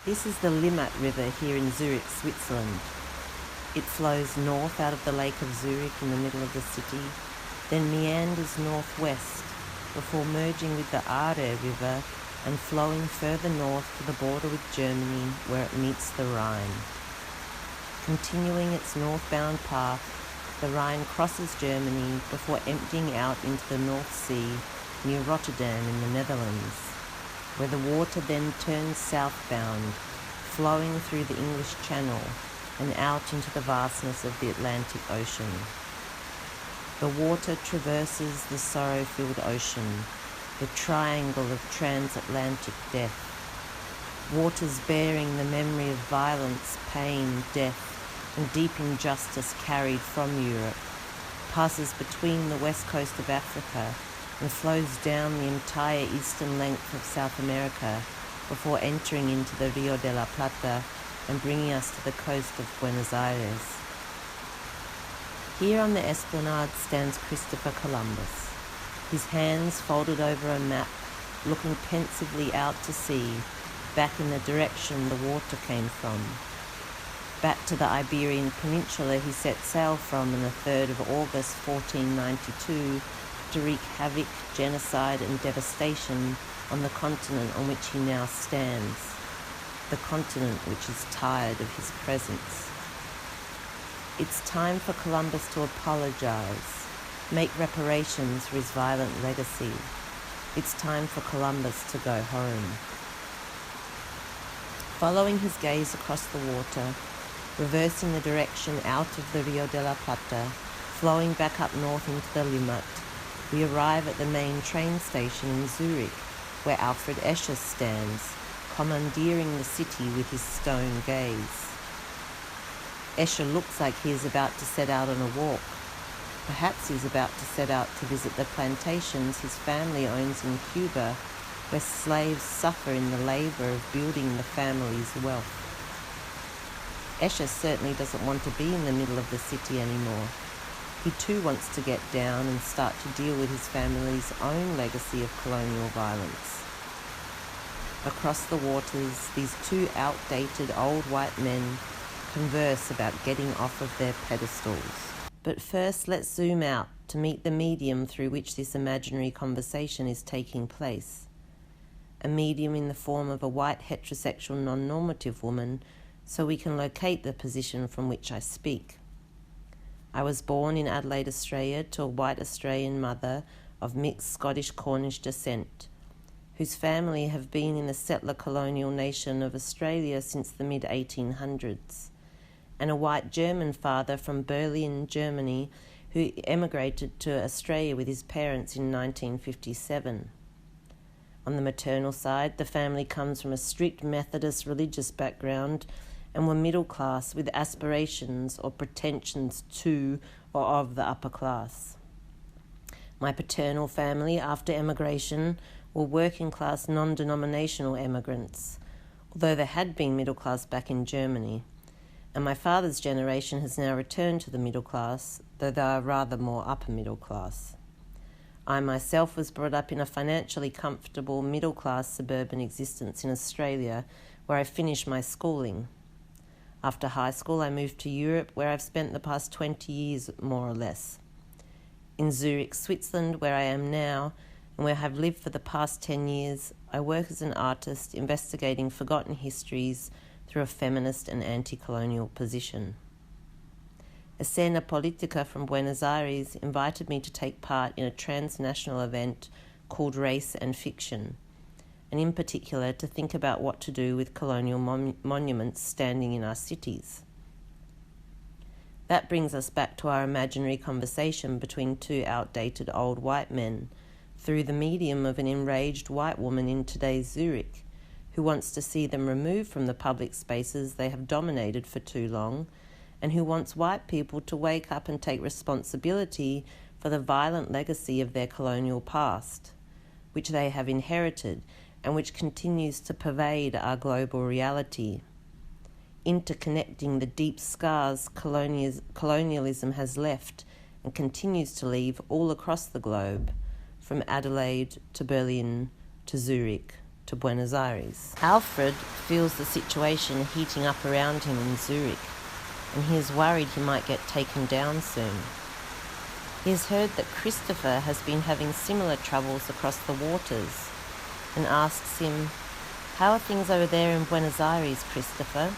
This is the Limmat River here in Zurich, Switzerland. It flows north out of the Lake of Zurich in the middle of the city, then meanders northwest before merging with the Aare River and flowing further north to the border with Germany where it meets the Rhine. Continuing its northbound path, the Rhine crosses Germany before emptying out into the North Sea near Rotterdam in the Netherlands, where the water then turns southbound, flowing through the English Channel and out into the vastness of the Atlantic Ocean. The water traverses the sorrow-filled ocean, the triangle of transatlantic death. Waters bearing the memory of violence, pain, death, and deep injustice carried from Europe, passes between the west coast of Africa and flows down the entire eastern length of South America before entering into the Rio de la Plata and bringing us to the coast of Buenos Aires. Here on the esplanade stands Christopher Columbus, his hands folded over a map, looking pensively out to sea, back in the direction the water came from. Back to the Iberian Peninsula he set sail from on the 3rd of August 1492 to wreak havoc, genocide and devastation on the continent on which he now stands, the continent which is tired of his presence. It's time for Columbus to apologize, make reparations for his violent legacy. It's time for Columbus to go home. Following his gaze across the water, reversing the direction out of the Rio de la Plata, flowing back up north into the Limmat, we arrive at the main train station in Zurich, where Alfred Escher stands, commandeering the city with his stone gaze. Escher looks like he is about to set out on a walk. Perhaps he's about to set out to visit the plantations his family owns in Cuba, where slaves suffer in the labor of building the family's wealth. Escher certainly doesn't want to be in the middle of the city anymore. He too wants to get down and start to deal with his family's own legacy of colonial violence. Across the waters, these two outdated old white men converse about getting off of their pedestals. But first, let's zoom out to meet the medium through which this imaginary conversation is taking place. A medium in the form of a white heterosexual non-normative woman, so we can locate the position from which I speak. I was born in Adelaide, Australia, to a white Australian mother of mixed Scottish-Cornish descent, whose family have been in the settler colonial nation of Australia since the mid-1800s, and a white German father from Berlin, Germany, who emigrated to Australia with his parents in 1957. On the maternal side, the family comes from a strict Methodist religious background and were middle class with aspirations or pretensions to or of the upper class. My paternal family, after emigration, were working class non-denominational emigrants, although they had been middle class back in Germany, and my father's generation has now returned to the middle class, though they are rather more upper middle class. I myself was brought up in a financially comfortable middle-class suburban existence in Australia, where I finished my schooling. After high school, I moved to Europe, where I've spent the past 20 years, more or less. In Zurich, Switzerland, where I am now, and where I have lived for the past 10 years, I work as an artist investigating forgotten histories through a feminist and anti-colonial position. Escena Politica from Buenos Aires invited me to take part in a transnational event called Race and Fiction, and in particular to think about what to do with colonial monuments standing in our cities. That brings us back to our imaginary conversation between two outdated old white men through the medium of an enraged white woman in today's Zurich, who wants to see them removed from the public spaces they have dominated for too long, and who wants white people to wake up and take responsibility for the violent legacy of their colonial past, which they have inherited and which continues to pervade our global reality, interconnecting the deep scars colonialism has left and continues to leave all across the globe, from Adelaide to Berlin to Zurich to Buenos Aires. Alfred feels the situation heating up around him in Zurich, and he is worried he might get taken down soon. He has heard that Christopher has been having similar troubles across the waters, and asks him, "How are things over there in Buenos Aires, Christopher?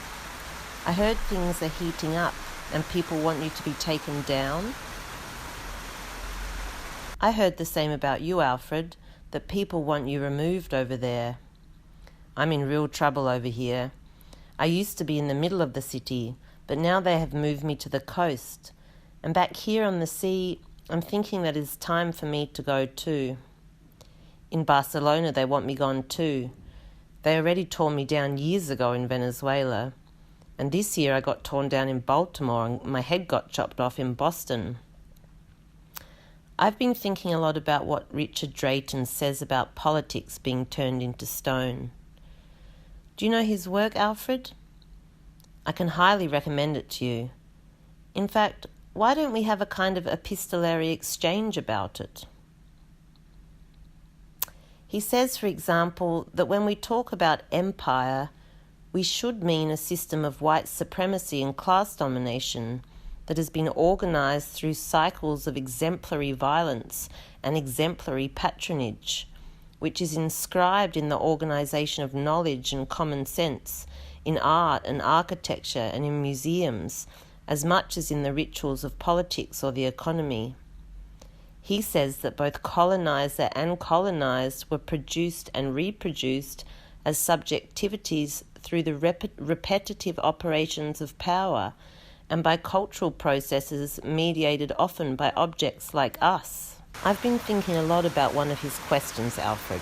I heard things are heating up and people want you to be taken down." "I heard the same about you, Alfred, that people want you removed over there. I'm in real trouble over here. I used to be in the middle of the city, but now they have moved me to the coast. And back here on the sea, I'm thinking that it's time for me to go too. In Barcelona, they want me gone too. They already tore me down years ago in Venezuela. And this year I got torn down in Baltimore and my head got chopped off in Boston. I've been thinking a lot about what Richard Drayton says about politics being turned into stone. Do you know his work, Alfred? I can highly recommend it to you. In fact, why don't we have a kind of epistolary exchange about it? He says, for example, that when we talk about empire, we should mean a system of white supremacy and class domination that has been organised through cycles of exemplary violence and exemplary patronage, which is inscribed in the organisation of knowledge and common sense, in art and architecture and in museums, as much as in the rituals of politics or the economy. He says that both coloniser and colonised were produced and reproduced as subjectivities through the repetitive operations of power and by cultural processes mediated often by objects like us. I've been thinking a lot about one of his questions, Alfred,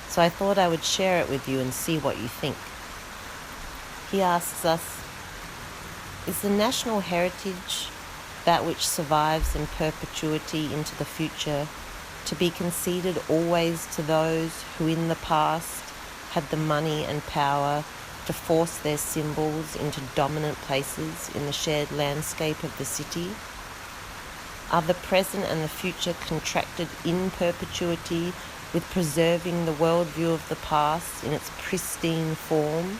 so I thought I would share it with you and see what you think. He asks us, is the national heritage, that which survives in perpetuity into the future, to be conceded always to those who in the past had the money and power to force their symbols into dominant places in the shared landscape of the city? Are the present and the future contracted in perpetuity with preserving the worldview of the past in its pristine form?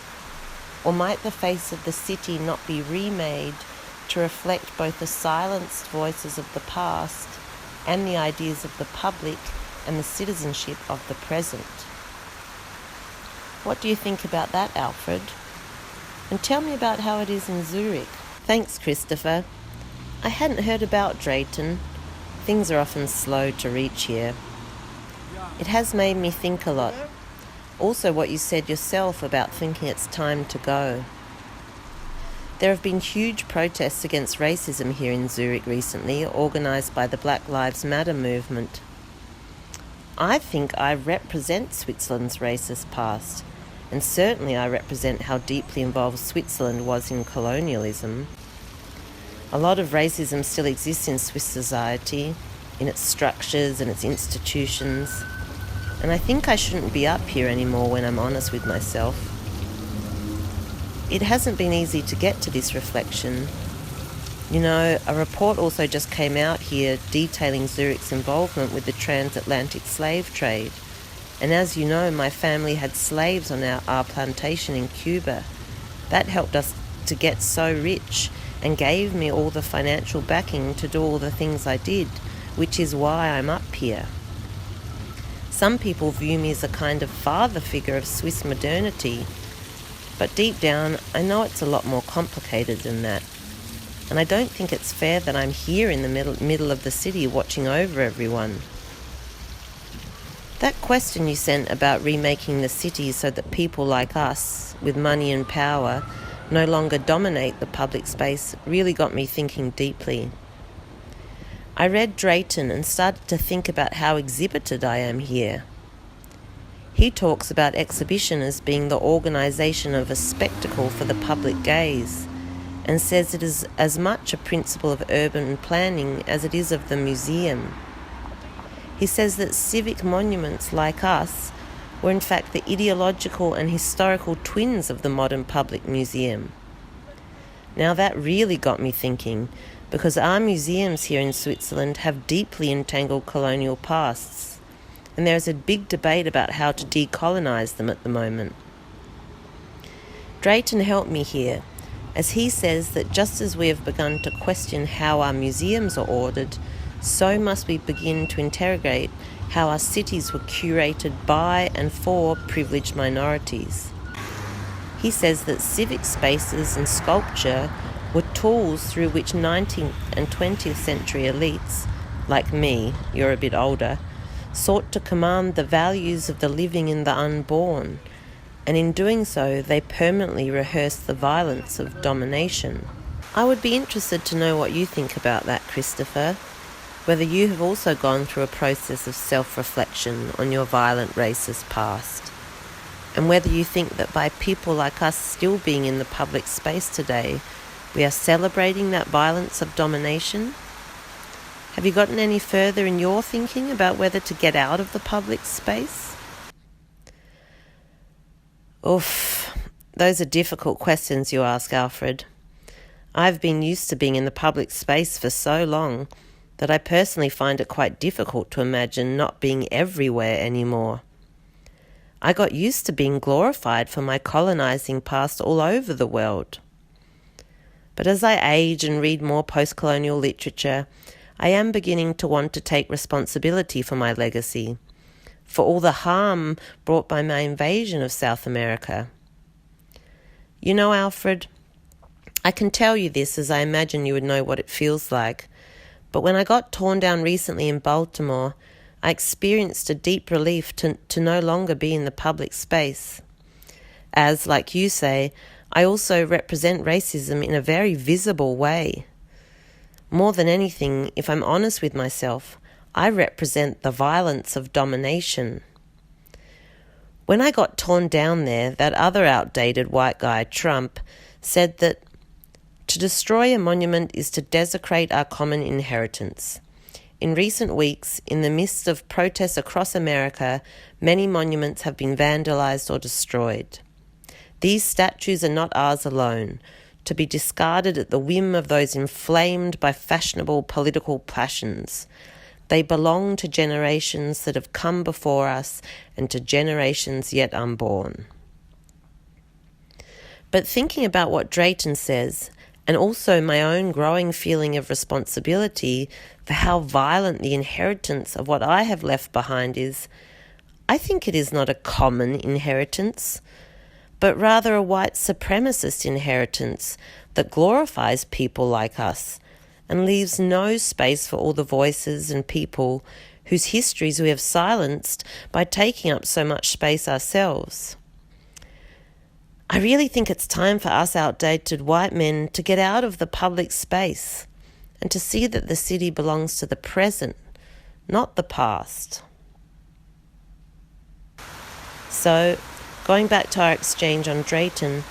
Or might the face of the city not be remade to reflect both the silenced voices of the past and the ideas of the public and the citizenship of the present? What do you think about that, Alfred? And tell me about how it is in Zurich. Thanks, Christopher. I hadn't heard about Drayton. Things are often slow to reach here. It has made me think a lot. Also what you said yourself about thinking it's time to go. There have been huge protests against racism here in Zurich recently, organised by the Black Lives Matter movement. I think I represent Switzerland's racist past, and certainly I represent how deeply involved Switzerland was in colonialism. A lot of racism still exists in Swiss society, in its structures and its institutions, and I think I shouldn't be up here anymore when I'm honest with myself. It hasn't been easy to get to this reflection. You know, a report also just came out here detailing Zurich's involvement with the transatlantic slave trade. And as you know, my family had slaves on our plantation in Cuba. That helped us to get so rich and gave me all the financial backing to do all the things I did, which is why I'm up here. Some people view me as a kind of father figure of Swiss modernity, but deep down, I know it's a lot more complicated than that. And I don't think it's fair that I'm here in the middle of the city watching over everyone. That question you sent about remaking the city so that people like us, with money and power, no longer dominate the public space really got me thinking deeply. I read Drayton and started to think about how exhibited I am here. He talks about exhibition as being the organisation of a spectacle for the public gaze, and says it is as much a principle of urban planning as it is of the museum. He says that civic monuments like us were in fact the ideological and historical twins of the modern public museum. Now that really got me thinking, because our museums here in Switzerland have deeply entangled colonial pasts. and there is a big debate about how to decolonise them at the moment. Drayton helped me here, as he says that just as we have begun to question how our museums are ordered, so must we begin to interrogate how our cities were curated by and for privileged minorities. He says that civic spaces and sculpture were tools through which 19th and 20th century elites, like me, you're a bit older, sought to command the values of the living and the unborn, and in doing so they permanently rehearsed the violence of domination. I would be interested to know what you think about that, Christopher, whether you have also gone through a process of self-reflection on your violent racist past, and whether you think that by people like us still being in the public space today, we are celebrating that violence of domination. Have you gotten any further in your thinking about whether to get out of the public space? Oof, those are difficult questions you ask, Alfred. I've been used to being in the public space for so long that I personally find it quite difficult to imagine not being everywhere anymore. I got used to being glorified for my colonising past all over the world. But as I age and read more post-colonial literature, I am beginning to want to take responsibility for my legacy, for all the harm brought by my invasion of South America. You know, Alfred, I can tell you this as I imagine you would know what it feels like, but when I got torn down recently in Baltimore, I experienced a deep relief to no longer be in the public space. As, like you say, I also represent racism in a very visible way. More than anything, if I'm honest with myself, I represent the violence of domination. When I got torn down there, that other outdated white guy, Trump, said that to destroy a monument is to desecrate our common inheritance. In recent weeks, in the midst of protests across America, many monuments have been vandalized or destroyed. These statues are not ours alone, to be discarded at the whim of those inflamed by fashionable political passions. They belong to generations that have come before us and to generations yet unborn. But thinking about what Drayton says, and also my own growing feeling of responsibility for how violent the inheritance of what I have left behind is, I think it is not a common inheritance, but rather a white supremacist inheritance that glorifies people like us and leaves no space for all the voices and people whose histories we have silenced by taking up so much space ourselves. I really think it's time for us outdated white men to get out of the public space and to see that the city belongs to the present, not the past. So, going back to our exchange on Drayton,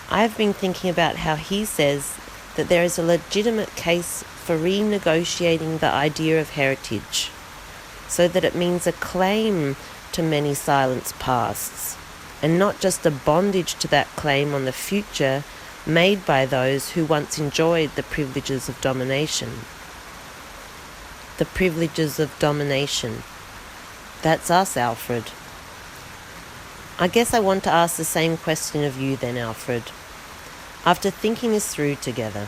I have been thinking about how he says that there is a legitimate case for renegotiating the idea of heritage, so that it means a claim to many silenced pasts, and not just a bondage to that claim on the future made by those who once enjoyed the privileges of domination. The privileges of domination. That's us, Alfred. I guess I want to ask the same question of you then, Alfred. After thinking this through together,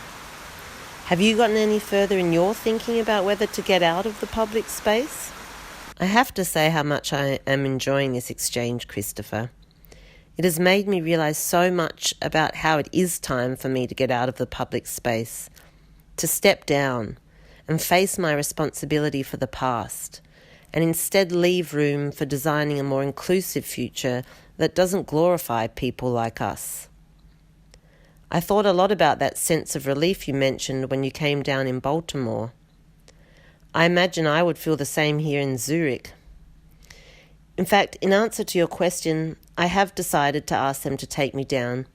have you gotten any further in your thinking about whether to get out of the public space? I have to say how much I am enjoying this exchange, Christopher. It has made me realise so much about how it is time for me to get out of the public space, to step down and face my responsibility for the past, and instead leave room for designing a more inclusive future that doesn't glorify people like us. I thought a lot about that sense of relief you mentioned when you came down in Baltimore. I imagine I would feel the same here in Zurich. In fact, in answer to your question, I have decided to ask them to take me down,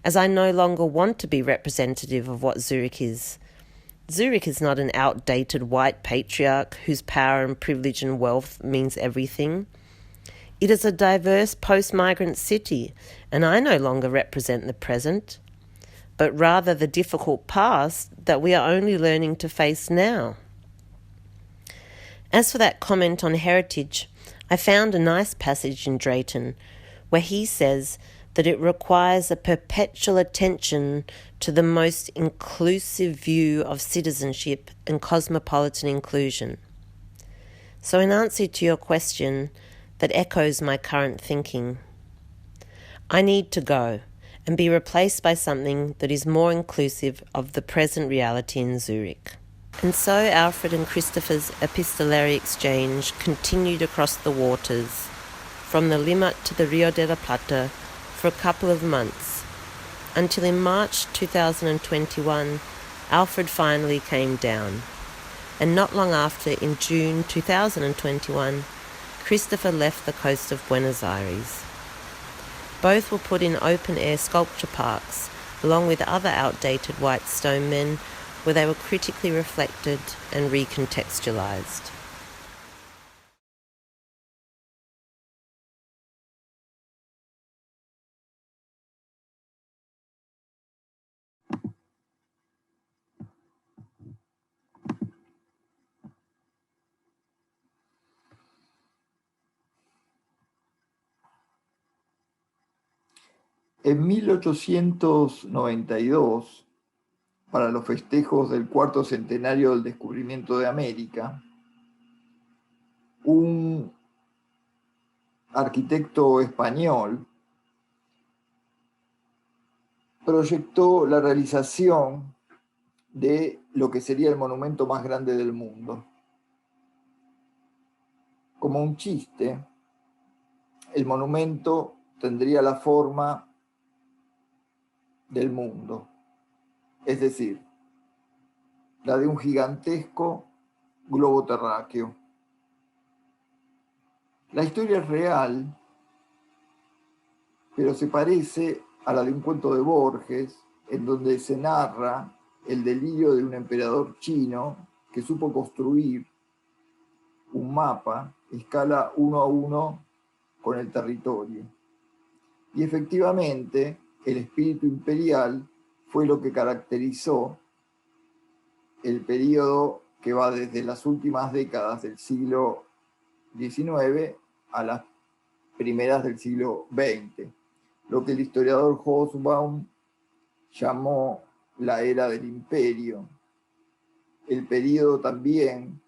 as I no longer want to be representative of what Zurich is. Zurich is not an outdated white patriarch whose power and privilege and wealth means everything. It is a diverse post-migrant city, and I no longer represent the present, but rather the difficult past that we are only learning to face now. As for that comment on heritage, I found a nice passage in Drayton where he says that it requires a perpetual attention to the most inclusive view of citizenship and cosmopolitan inclusion. So in answer to your question, that echoes my current thinking. I need to go and be replaced by something that is more inclusive of the present reality in Zurich. And so Alfred and Christopher's epistolary exchange continued across the waters, from the Limmat to the Rio de la Plata, for a couple of months, until in March 2021, Alfred finally came down. And not long after, in June 2021, Christopher left the coast of Buenos Aires. Both were put in open-air sculpture parks, along with other outdated white stone men, where they were critically reflected and recontextualized. En 1892, para los festejos del cuarto centenario del descubrimiento de América, un arquitecto español proyectó la realización de lo que sería el monumento más grande del mundo. Como un chiste, el monumento tendría la forma del mundo, es decir, la de un gigantesco globo terráqueo. La historia es real, pero se parece a la de un cuento de Borges, en donde se narra el delirio de un emperador chino que supo construir un mapa escala 1 a 1 con el territorio. Y efectivamente, el espíritu imperial fue lo que caracterizó el periodo que va desde las últimas décadas del siglo XIX a las primeras del siglo XX, lo que el historiador Hobsbawm llamó la era del imperio, el periodo también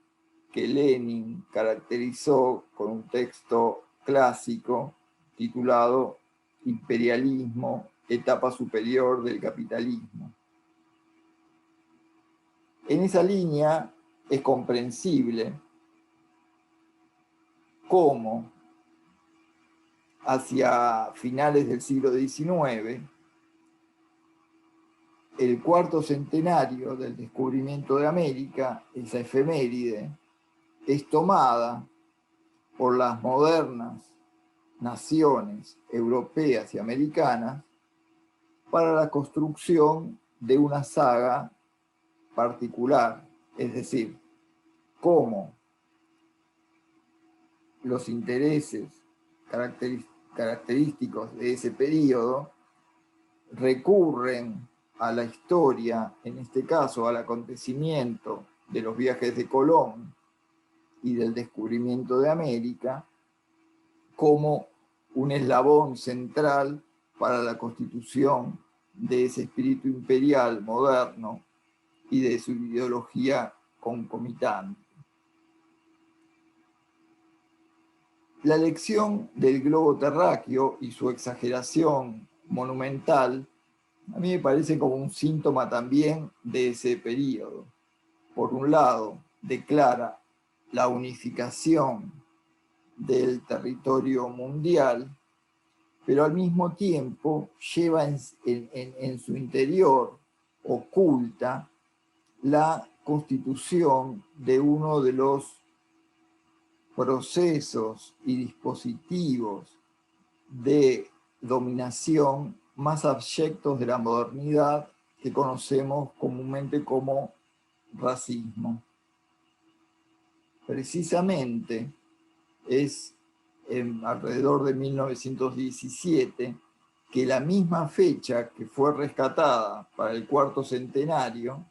que Lenin caracterizó con un texto clásico titulado Imperialismo, etapa superior del capitalismo. En esa línea es comprensible cómo hacia finales del siglo XIX, el cuarto centenario del descubrimiento de América, esa efeméride, es tomada por las modernas naciones europeas y americanas para la construcción de una saga particular, es decir, cómo los intereses característicos de ese periodo recurren a la historia, en este caso al acontecimiento de los viajes de Colón y del descubrimiento de América, como un eslabón central para la constitución de ese espíritu imperial moderno y de su ideología concomitante. La elección del globo terráqueo y su exageración monumental a mí me parece como un síntoma también de ese periodo. Por un lado, declara la unificación del territorio mundial, pero al mismo tiempo lleva en su interior, oculta, la constitución de uno de los procesos y dispositivos de dominación más abyectos de la modernidad que conocemos comúnmente como racismo. Precisamente es alrededor de 1917 que la misma fecha que fue rescatada para el cuarto centenario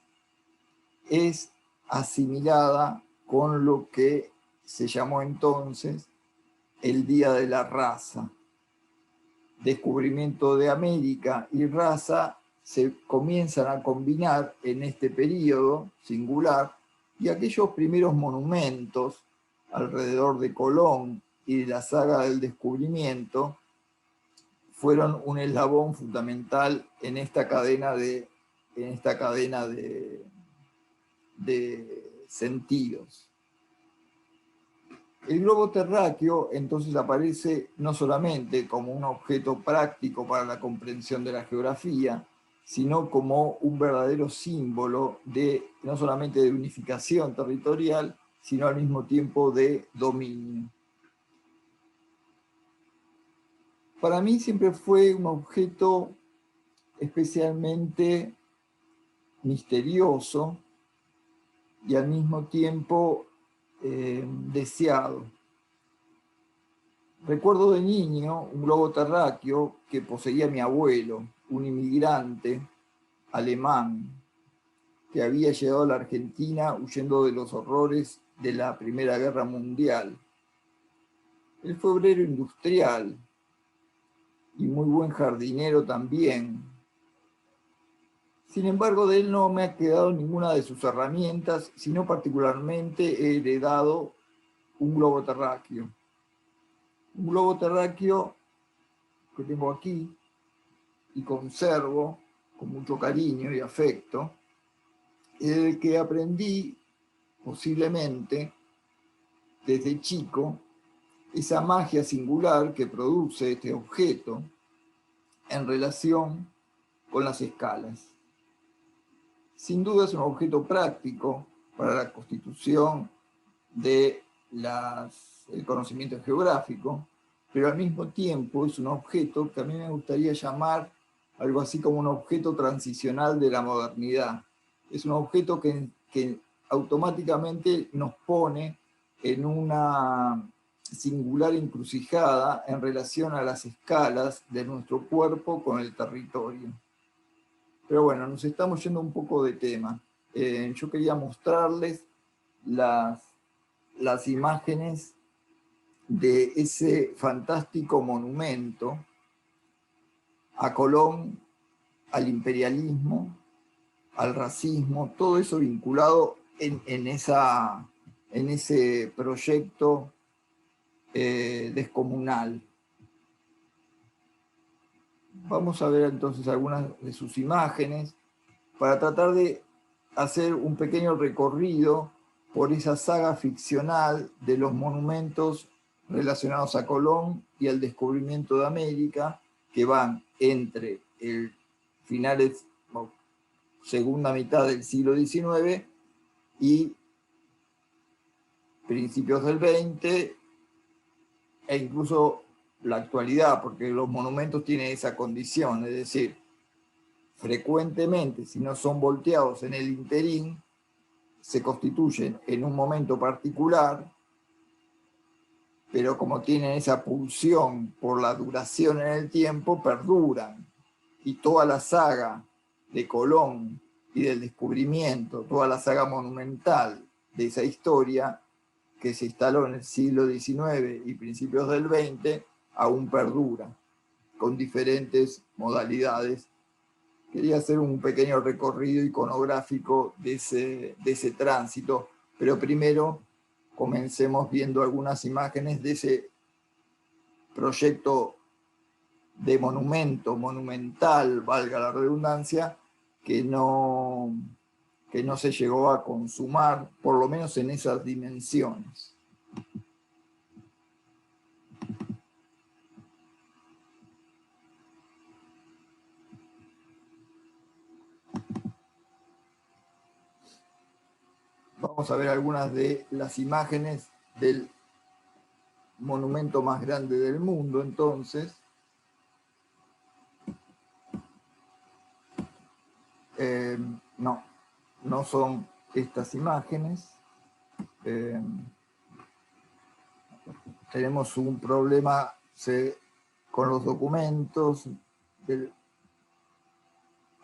es asimilada con lo que se llamó entonces el Día de la Raza. Descubrimiento de América y raza se comienzan a combinar en este periodo singular, y aquellos primeros monumentos alrededor de Colón y de la saga del descubrimiento fueron un eslabón fundamental en esta cadena de sentidos. El globo terráqueo entonces aparece no solamente como un objeto práctico para la comprensión de la geografía, sino como un verdadero símbolo de no solamente de unificación territorial, sino al mismo tiempo de dominio. Para mí siempre fue un objeto especialmente misterioso y al mismo tiempo deseado. Recuerdo de niño un globo terráqueo que poseía mi abuelo, un inmigrante alemán que había llegado a la Argentina huyendo de los horrores de la Primera Guerra Mundial. Él fue obrero industrial y muy buen jardinero también. Sin embargo, de él no me ha quedado ninguna de sus herramientas, sino particularmente he heredado un globo terráqueo. Un globo terráqueo que tengo aquí y conservo con mucho cariño y afecto, el que aprendí posiblemente desde chico esa magia singular que produce este objeto en relación con las escalas. Sin duda es un objeto práctico para la constitución del conocimiento geográfico, pero al mismo tiempo es un objeto que a mí me gustaría llamar algo así como un objeto transicional de la modernidad. Es un objeto que automáticamente nos pone en una singular encrucijada en relación a las escalas de nuestro cuerpo con el territorio. Pero bueno, nos estamos yendo un poco de tema. Yo quería mostrarles las imágenes de ese fantástico monumento a Colón, al imperialismo, al racismo, todo eso vinculado en ese proyecto descomunal. Vamos a ver entonces algunas de sus imágenes para tratar de hacer un pequeño recorrido por esa saga ficcional de los monumentos relacionados a Colón y al descubrimiento de América, que van entre el finales, segunda mitad del siglo XIX y principios del XX, e incluso la actualidad, porque los monumentos tienen esa condición, es decir, frecuentemente, si no son volteados en el interín, se constituyen en un momento particular, pero como tienen esa pulsión por la duración en el tiempo, perduran. Y toda la saga de Colón y del descubrimiento, toda la saga monumental de esa historia que se instaló en el siglo XIX y principios del XX, aún perdura, con diferentes modalidades. Quería hacer un pequeño recorrido iconográfico de ese tránsito, pero primero comencemos viendo algunas imágenes de ese proyecto de monumento, monumental, valga la redundancia, que no se llegó a consumar, por lo menos en esas dimensiones. Vamos a ver algunas de las imágenes del monumento más grande del mundo, entonces. No son estas imágenes. Tenemos un problema con los documentos.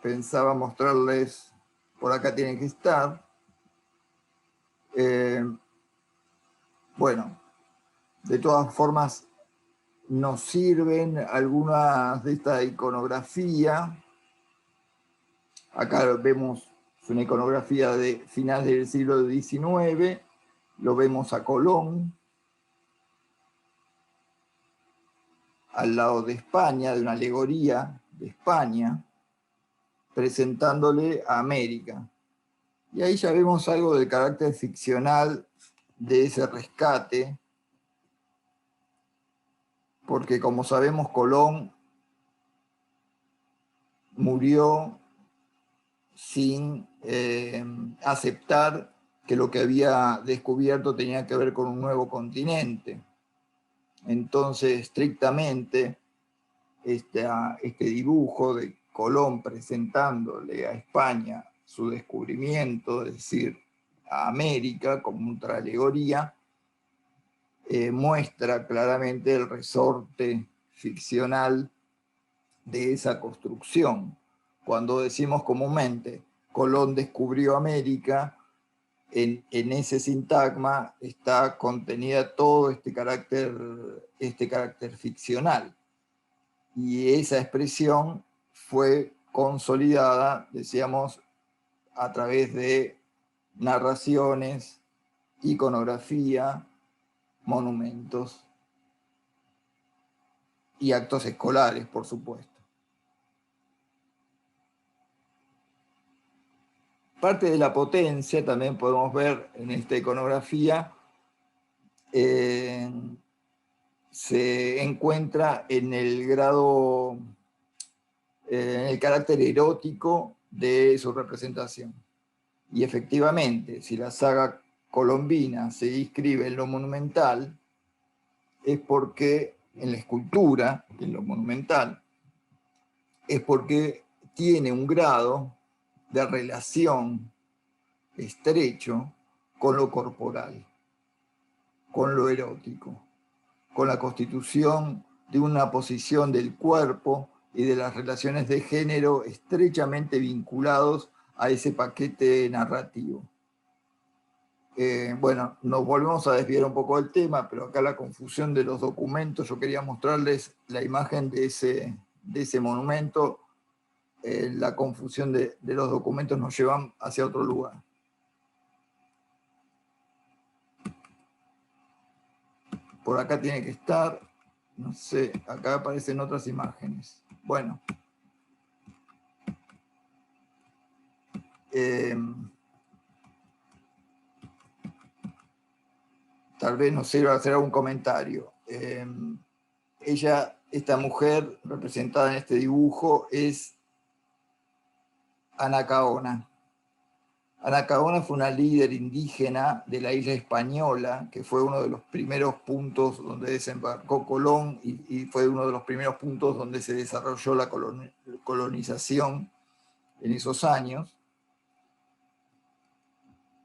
Pensaba mostrarles, por acá tienen que estar. Bueno, De todas formas, nos sirven algunas de esta iconografía. Acá vemos una iconografía de finales del siglo XIX, lo vemos a Colón, al lado de España, de una alegoría de España, presentándole a América. Y ahí ya vemos algo del carácter ficcional de ese rescate, porque como sabemos, Colón murió sin aceptar que lo que había descubierto tenía que ver con un nuevo continente. Entonces, estrictamente, este dibujo de Colón presentándole a España su descubrimiento, es decir, a América como otra alegoría, muestra claramente el resorte ficcional de esa construcción. Cuando decimos comúnmente Colón descubrió América, en ese sintagma está contenida todo este carácter ficcional. Y esa expresión fue consolidada, decíamos, a través de narraciones, iconografía, monumentos y actos escolares, por supuesto. Parte de la potencia también podemos ver en esta iconografía se encuentra en el grado, en el carácter erótico de su representación. Y efectivamente, si la saga colombina se inscribe en lo monumental, es porque en la escultura, en lo monumental, es porque tiene un grado de relación estrecho con lo corporal, con lo erótico, con la constitución de una posición del cuerpo y de las relaciones de género estrechamente vinculados a ese paquete narrativo. Bueno, nos volvemos a desviar un poco del tema, pero acá la confusión de los documentos, yo quería mostrarles la imagen de ese monumento, la confusión de los documentos nos llevan hacia otro lugar. Por acá tiene que estar, no sé, acá aparecen otras imágenes. Bueno. Tal vez nos sirva hacer algún comentario. Esta mujer representada en este dibujo es Anacaona. Anacaona fue una líder indígena de la isla española, que fue uno de los primeros puntos donde desembarcó Colón y fue uno de los primeros puntos donde se desarrolló la colonización en esos años.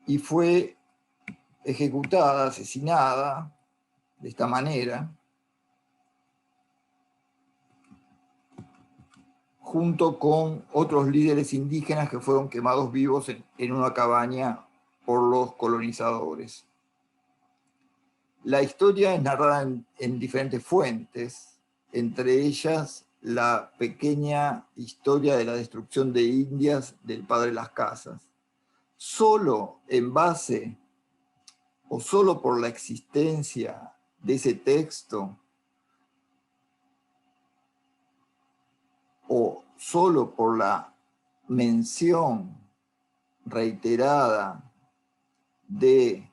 Y fue ejecutada, asesinada de esta manera, junto con otros líderes indígenas que fueron quemados vivos en una cabaña por los colonizadores. La historia es narrada en diferentes fuentes, entre ellas la pequeña historia de la destrucción de Indias del padre Las Casas. Solo en base o solo por la existencia de ese texto o solo por la mención reiterada de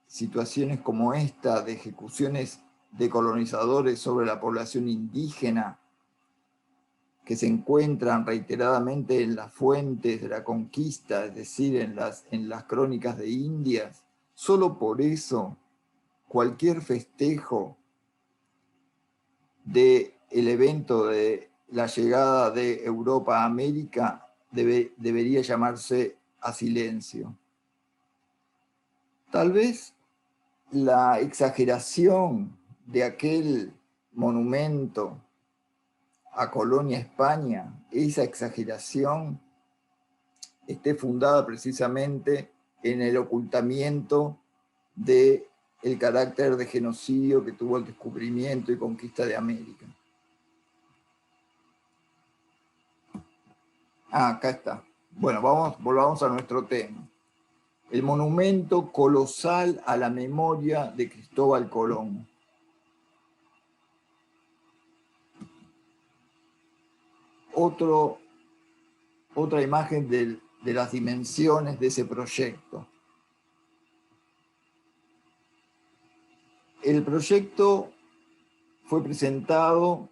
situaciones como esta, de ejecuciones de colonizadores sobre la población indígena, que se encuentran reiteradamente en las fuentes de la conquista, es decir, en las crónicas de Indias, solo por eso cualquier festejo del evento de la llegada de Europa a América debería llamarse a silencio. Tal vez la exageración de aquel monumento a Colonia, España, esa exageración esté fundada precisamente en el ocultamiento de el carácter de genocidio que tuvo el descubrimiento y conquista de América. Ah, acá está. Bueno, volvamos a nuestro tema. El monumento colosal a la memoria de Cristóbal Colón. Otra imagen de las dimensiones de ese proyecto. El proyecto fue presentado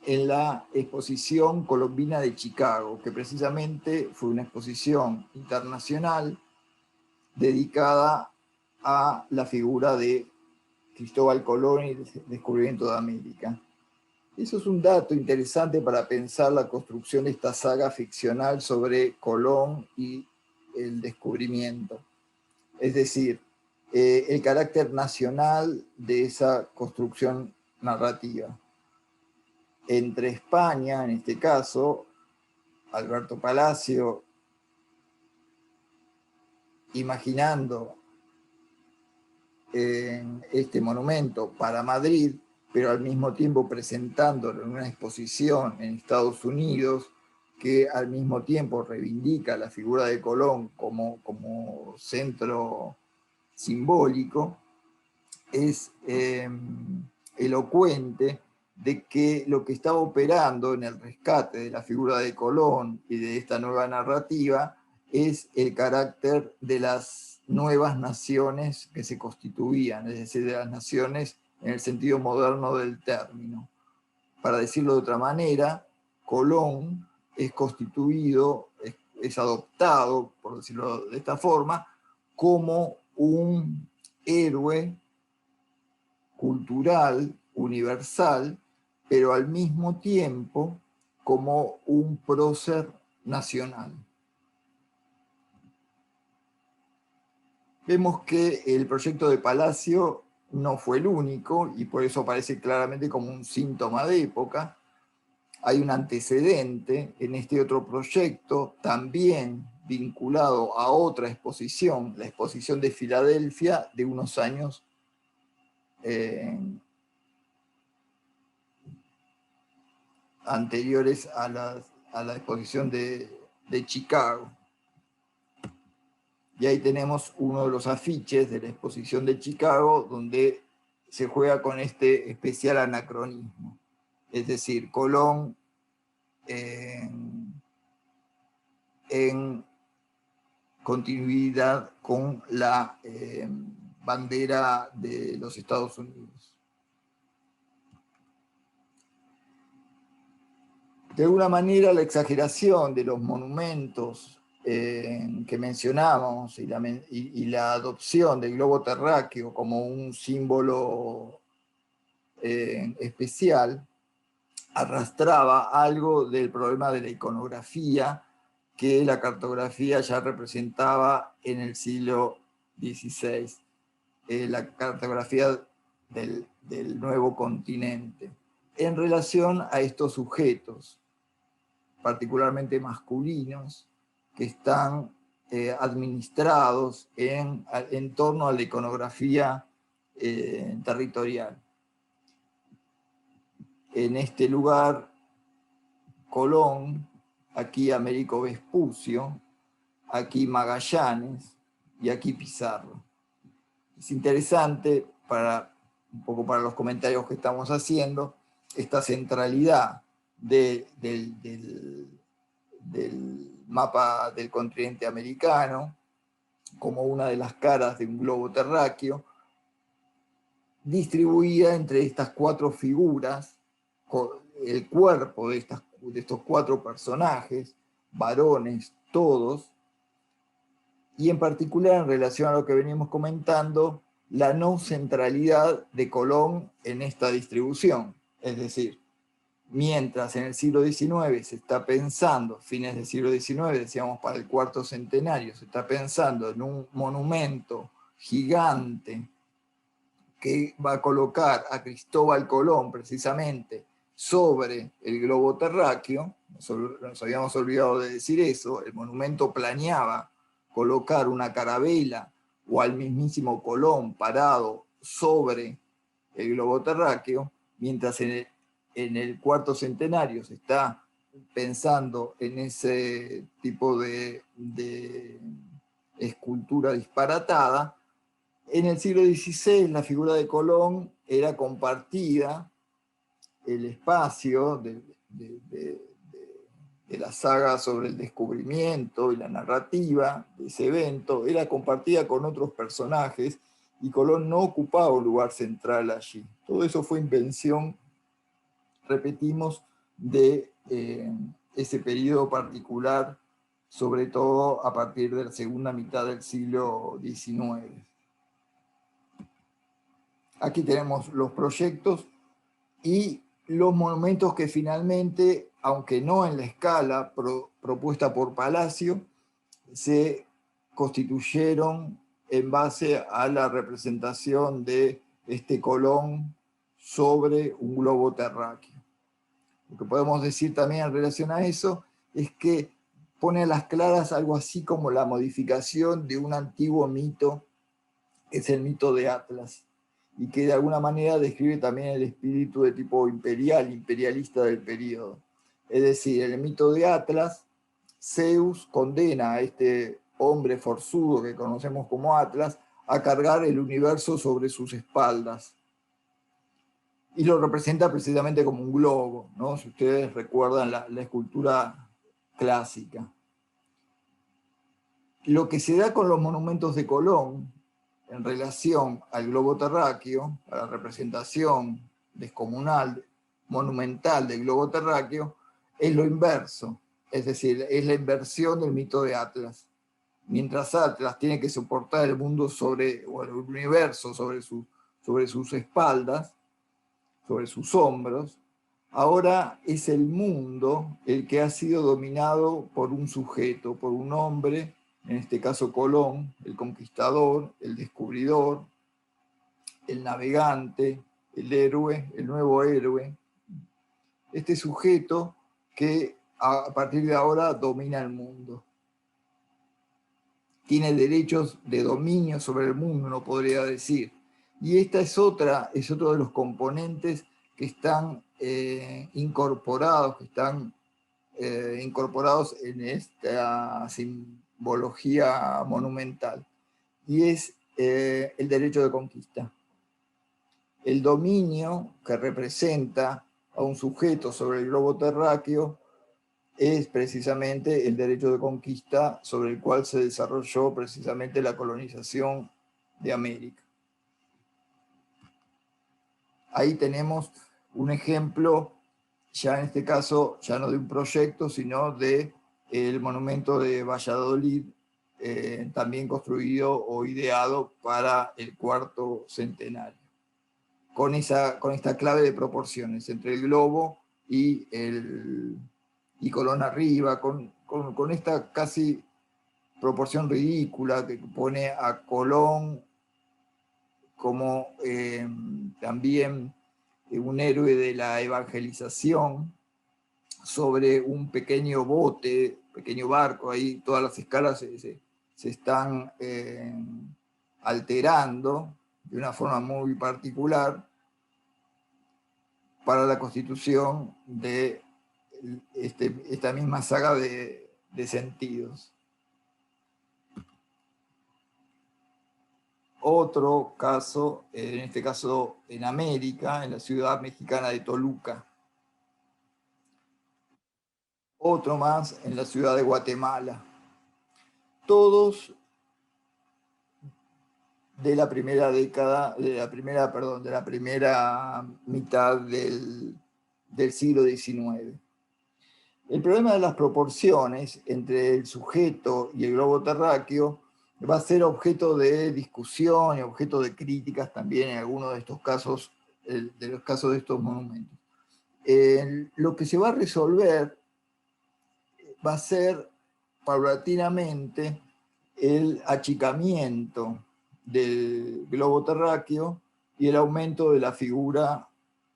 en la Exposición Colombina de Chicago, que precisamente fue una exposición internacional dedicada a la figura de Cristóbal Colón y el descubrimiento de América. Eso es un dato interesante para pensar la construcción de esta saga ficcional sobre Colón y el descubrimiento. Es decir, el carácter nacional de esa construcción narrativa. Entre España, en este caso, Alberto Palacio, imaginando este monumento para Madrid, pero al mismo tiempo presentándolo en una exposición en Estados Unidos, que al mismo tiempo reivindica la figura de Colón como centro simbólico, es elocuente de que lo que estaba operando en el rescate de la figura de Colón y de esta nueva narrativa es el carácter de las nuevas naciones que se constituían, es decir, de las naciones en el sentido moderno del término. Para decirlo de otra manera, Colón es constituido, es adoptado, por decirlo de esta forma, como un héroe cultural, universal, pero al mismo tiempo como un prócer nacional. Vemos que el proyecto de Palacio no fue el único y por eso aparece claramente como un síntoma de época. Hay un antecedente en este otro proyecto, también vinculado a otra exposición, la exposición de Filadelfia de unos años anteriores a la exposición de Chicago. Y ahí tenemos uno de los afiches de la exposición de Chicago, donde se juega con este especial anacronismo. Es decir, Colón en continuidad con la bandera de los Estados Unidos. De alguna manera, la exageración de los monumentos que mencionamos y la adopción del globo terráqueo como un símbolo especial arrastraba algo del problema de la iconografía que la cartografía ya representaba en el siglo XVI, la cartografía del nuevo continente, en relación a estos sujetos, particularmente masculinos, que están administrados en torno a la iconografía territorial. En este lugar, Colón, aquí Américo Vespucio, aquí Magallanes y aquí Pizarro. Es interesante, un poco para los comentarios que estamos haciendo, esta centralidad del mapa del continente americano como una de las caras de un globo terráqueo, distribuida entre estas cuatro figuras, el cuerpo de estos cuatro personajes, varones todos, y en particular en relación a lo que venimos comentando, la no centralidad de Colón en esta distribución. Es decir, mientras en el siglo XIX se está pensando, fines del siglo XIX, decíamos para el cuarto centenario, se está pensando en un monumento gigante que va a colocar a Cristóbal Colón precisamente sobre el globo terráqueo, nos habíamos olvidado de decir eso, el monumento planeaba colocar una carabela o al mismísimo Colón parado sobre el globo terráqueo, mientras en el cuarto centenario se está pensando en ese tipo de escultura disparatada. En el siglo XVI la figura de Colón era compartida, el espacio de la saga sobre el descubrimiento y la narrativa de ese evento era compartida con otros personajes y Colón no ocupaba un lugar central allí. Todo eso fue invención, repetimos, de ese periodo particular, sobre todo a partir de la segunda mitad del siglo XIX. Aquí tenemos los proyectos y los monumentos que finalmente, aunque no en la escala propuesta por Palacio, se constituyeron en base a la representación de este Colón sobre un globo terráqueo. Lo que podemos decir también en relación a eso es que pone a las claras algo así como la modificación de un antiguo mito, que es el mito de Atlas, y que de alguna manera describe también el espíritu de tipo imperialista del periodo. Es decir, en el mito de Atlas, Zeus condena a este hombre forzudo que conocemos como Atlas a cargar el universo sobre sus espaldas. Y lo representa precisamente como un globo, ¿no? Si ustedes recuerdan la escultura clásica. Lo que se da con los monumentos de Colón en relación al globo terráqueo, a la representación descomunal, monumental del globo terráqueo, es lo inverso, es decir, es la inversión del mito de Atlas. Mientras Atlas tiene que soportar el mundo o el universo sobre sus espaldas, sobre sus hombros, ahora es el mundo el que ha sido dominado por un sujeto, por un hombre, en este caso Colón, el conquistador, el descubridor, el navegante, el héroe, el nuevo héroe. Este sujeto que a partir de ahora domina el mundo. Tiene derechos de dominio sobre el mundo, uno podría decir. Y esta es otro de los componentes que están incorporados en esta simbología monumental. Y es el derecho de conquista. El dominio que representa a un sujeto sobre el globo terráqueo es precisamente el derecho de conquista sobre el cual se desarrolló precisamente la colonización de América. Ahí tenemos un ejemplo, ya en este caso, ya no de un proyecto, sino del monumento de Valladolid, también construido o ideado para el cuarto centenario, con esta clave de proporciones entre el globo y Colón arriba, con esta casi proporción ridícula que pone a Colón como también un héroe de la evangelización sobre un pequeño bote, pequeño barco. Ahí todas las escalas se están alterando de una forma muy particular para la constitución de esta misma saga de sentidos. Otro caso, en este caso en América, en la ciudad mexicana de Toluca. Otro más en la ciudad de Guatemala. Todos de la primera mitad del siglo XIX. El problema de las proporciones entre el sujeto y el globo terráqueo va a ser objeto de discusión y objeto de críticas también en algunos de estos casos, de los casos de estos monumentos. Lo que se va a resolver va a ser paulatinamente el achicamiento del globo terráqueo y el aumento de la figura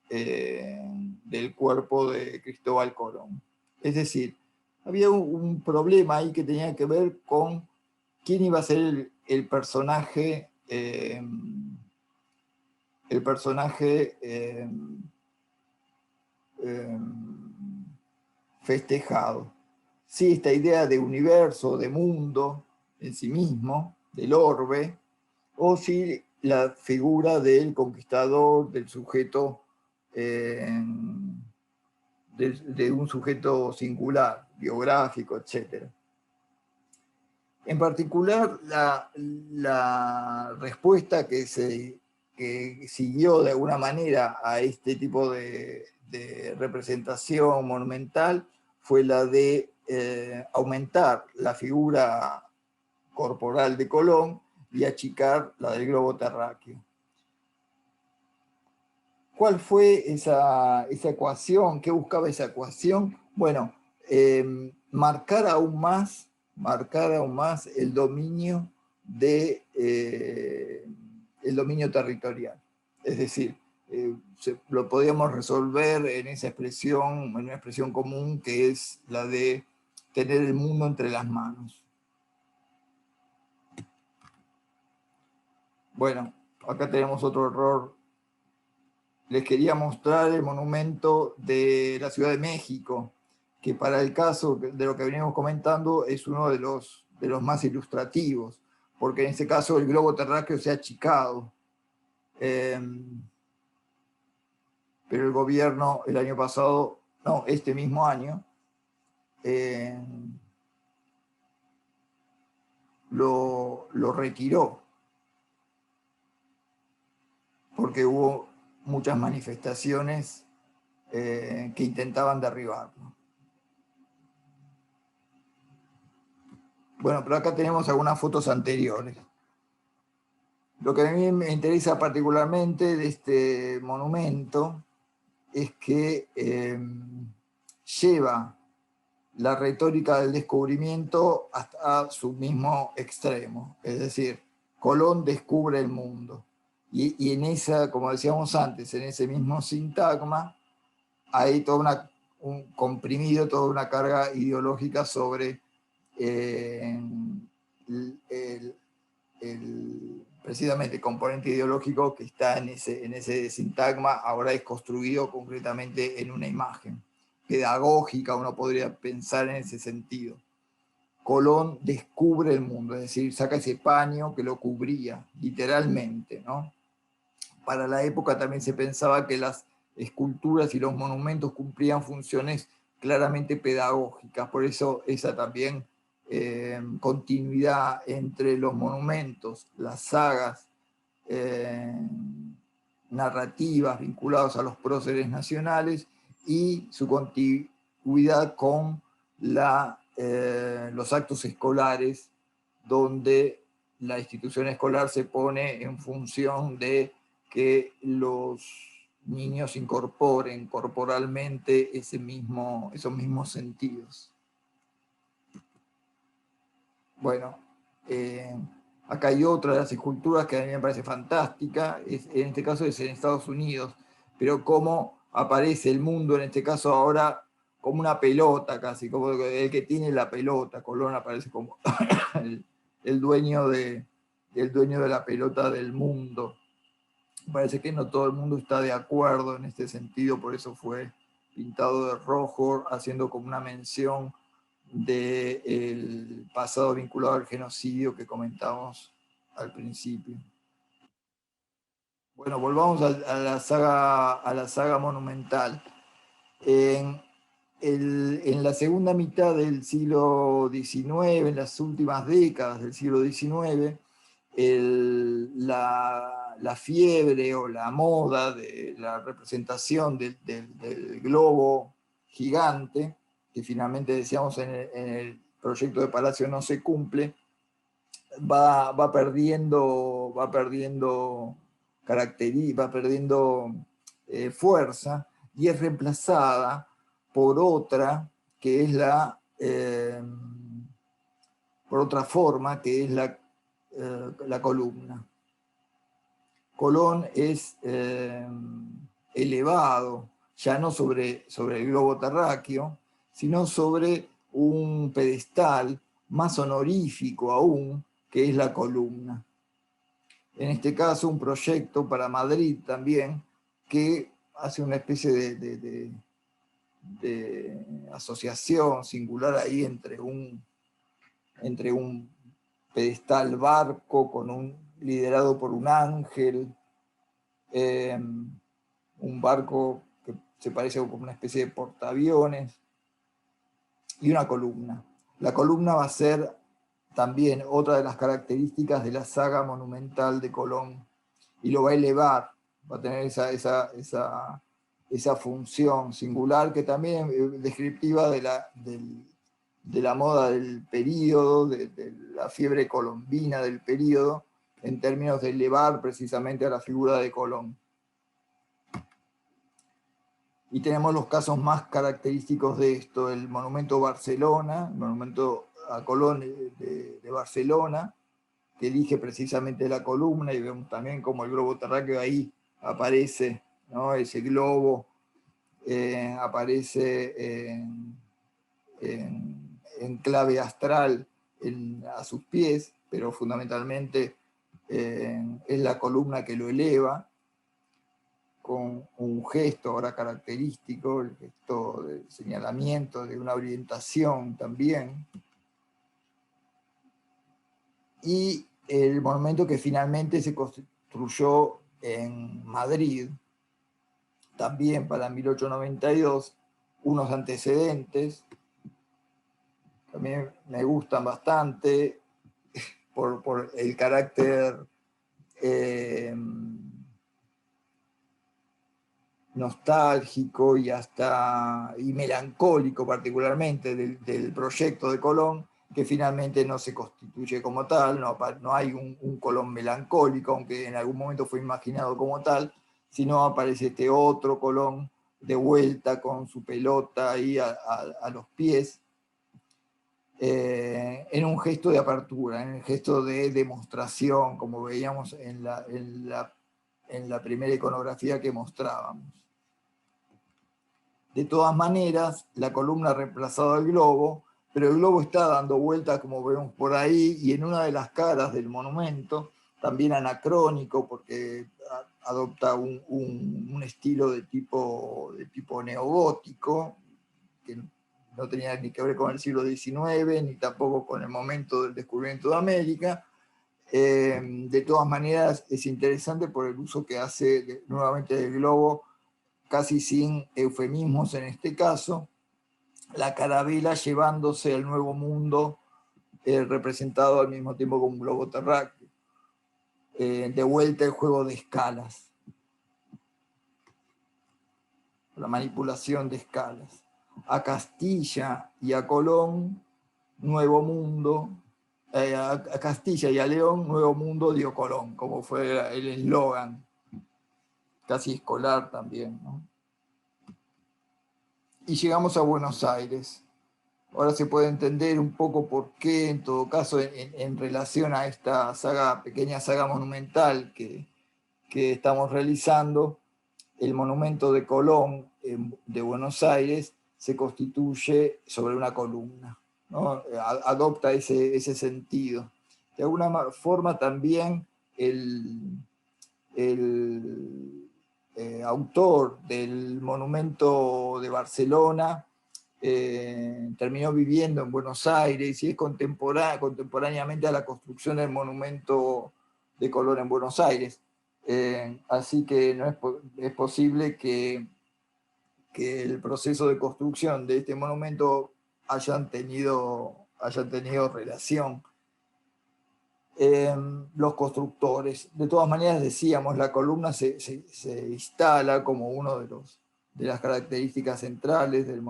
del cuerpo de Cristóbal Colón. Es decir, había un problema ahí que tenía que ver con quién iba a ser el personaje el personaje festejado. Sí, esta idea de universo, de mundo en sí mismo, del orbe, o sí la figura del conquistador, del sujeto, de un sujeto singular, biográfico, etc. En particular, la respuesta que siguió de alguna manera a este tipo de representación monumental fue la de aumentar la figura corporal de Colón y achicar la del globo terráqueo. ¿Cuál fue esa ecuación? ¿Qué buscaba esa ecuación? Bueno, marcar aún más el dominio el dominio territorial. Es decir, lo podíamos resolver en esa expresión, en una expresión común que es la de tener el mundo entre las manos. Bueno, acá tenemos otro error. Les quería mostrar el monumento de la Ciudad de México, que para el caso de lo que veníamos comentando es uno de los más ilustrativos, porque en este caso el globo terráqueo se ha achicado. Pero el gobierno el año pasado, no, este mismo año, lo retiró, porque hubo muchas manifestaciones que intentaban derribarlo. Bueno, pero acá tenemos algunas fotos anteriores. Lo que a mí me interesa particularmente de este monumento es que lleva la retórica del descubrimiento hasta su mismo extremo. Es decir, Colón descubre el mundo. Y en esa, como decíamos antes, en ese mismo sintagma, hay toda comprimido toda una carga ideológica sobre precisamente el componente ideológico que está en ese sintagma, ahora es construido concretamente en una imagen pedagógica, uno podría pensar en ese sentido. Colón descubre el mundo, es decir, saca ese paño que lo cubría, literalmente, ¿no? Para la época también se pensaba que las esculturas y los monumentos cumplían funciones claramente pedagógicas, por eso esa también continuidad entre los monumentos, las sagas narrativas vinculadas a los próceres nacionales y su continuidad con los actos escolares, donde la institución escolar se pone en función de que los niños incorporen corporalmente esos mismos sentidos. Bueno, acá hay otra de las esculturas que a mí me parece fantástica, en este caso es en Estados Unidos, pero cómo aparece el mundo, en este caso ahora, como una pelota casi, como el que tiene la pelota. Colón aparece como el dueño de la pelota del mundo. Parece que no todo el mundo está de acuerdo en este sentido, por eso fue pintado de rojo, haciendo como una mención del pasado vinculado al genocidio que comentamos al principio. Bueno, volvamos a la saga monumental. En la segunda mitad del siglo XIX, en las últimas décadas del siglo XIX, la fiebre o la moda de la representación del globo gigante, que finalmente decíamos en el proyecto de Palacio no se cumple, va perdiendo característica, va perdiendo fuerza, y es reemplazada por otra que es por otra forma, que es la columna. Colón es elevado, ya no sobre el globo terráqueo, sino sobre un pedestal más honorífico aún, que es la columna. en este caso un proyecto para Madrid también, que hace una especie de asociación singular ahí entre un pedestal barco liderado por un ángel, un barco que se parece como una especie de portaaviones, y una columna. La columna va a ser también otra de las características de la saga monumental de Colón, y lo va a elevar, va a tener esa función singular que también es descriptiva de la moda del período, de la fiebre colombina del período, en términos de elevar precisamente a la figura de Colón. Y tenemos los casos más característicos de esto: el monumento Barcelona, el monumento a Colón de Barcelona, que elige precisamente la columna, y vemos también como el globo terráqueo ahí aparece, ¿no? Ese globo aparece en clave astral a sus pies, pero fundamentalmente es la columna que lo eleva, con un gesto ahora característico, el gesto de señalamiento, de una orientación también. Y el monumento que finalmente se construyó en Madrid, también para 1892, unos antecedentes, también me gustan bastante por el carácter nostálgico y melancólico particularmente del proyecto de Colón, que finalmente no se constituye como tal, no hay un Colón melancólico, aunque en algún momento fue imaginado como tal, sino aparece este otro Colón de vuelta con su pelota ahí a los pies, en un gesto de apertura, en el gesto de demostración, como veíamos en la primera iconografía que mostrábamos. De todas maneras, la columna ha reemplazado al globo, pero el globo está dando vueltas, como vemos por ahí, y en una de las caras del monumento, también anacrónico, porque adopta un estilo de tipo neogótico, que no tenía ni que ver con el siglo XIX, ni tampoco con el momento del descubrimiento de América. De todas maneras, es interesante por el uso que hace nuevamente del globo, casi sin eufemismos en este caso, la carabela llevándose al Nuevo Mundo, representado al mismo tiempo como un globo terráqueo. De vuelta el juego de escalas, la manipulación de escalas. A Castilla y a Colón, Nuevo Mundo, a Castilla y a León, Nuevo Mundo dio Colón, como fue el eslogan, casi escolar también, ¿no? Y llegamos a Buenos Aires. Ahora se puede entender un poco por qué, en todo caso, en relación a esta pequeña saga monumental que estamos realizando, el monumento de Colón de Buenos Aires se constituye sobre una columna, ¿no? Adopta ese sentido. De alguna forma también el autor del monumento de Barcelona terminó viviendo en Buenos Aires y es contemporáneamente a la construcción del monumento de Colón en Buenos Aires. Así que no es posible que el proceso de construcción de este monumento hayan tenido relación los constructores. De todas maneras, decíamos, la columna se instala como uno de las características centrales de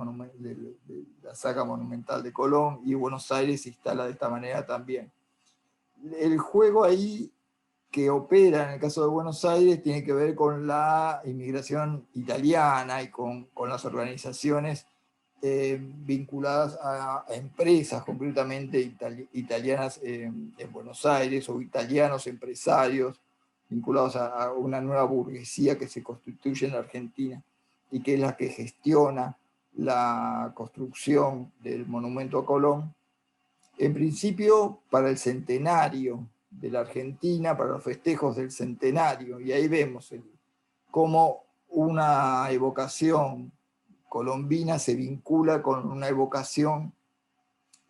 la saga monumental de Colón, y Buenos Aires se instala de esta manera también. El juego ahí que opera en el caso de Buenos Aires tiene que ver con la inmigración italiana y con las organizaciones vinculadas a empresas concretamente italianas en Buenos Aires, o italianos empresarios vinculados a una nueva burguesía que se constituye en la Argentina y que es la que gestiona la construcción del monumento a Colón, en principio para el centenario de la Argentina para los festejos del centenario, y ahí vemos cómo una evocación colombina se vincula con una evocación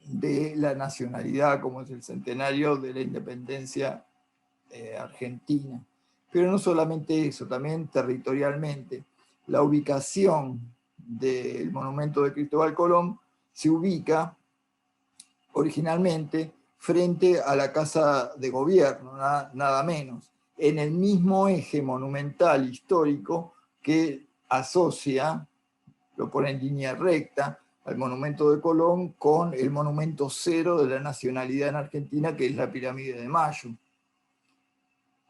de la nacionalidad, como es el centenario de la independencia argentina. Pero no solamente eso, también territorialmente. La ubicación del monumento de Cristóbal Colón se ubica originalmente frente a la Casa de Gobierno, nada menos, en el mismo eje monumental histórico que asocia, lo pone en línea recta, al monumento de Colón con el monumento cero de la nacionalidad en Argentina, que es la Pirámide de Mayo.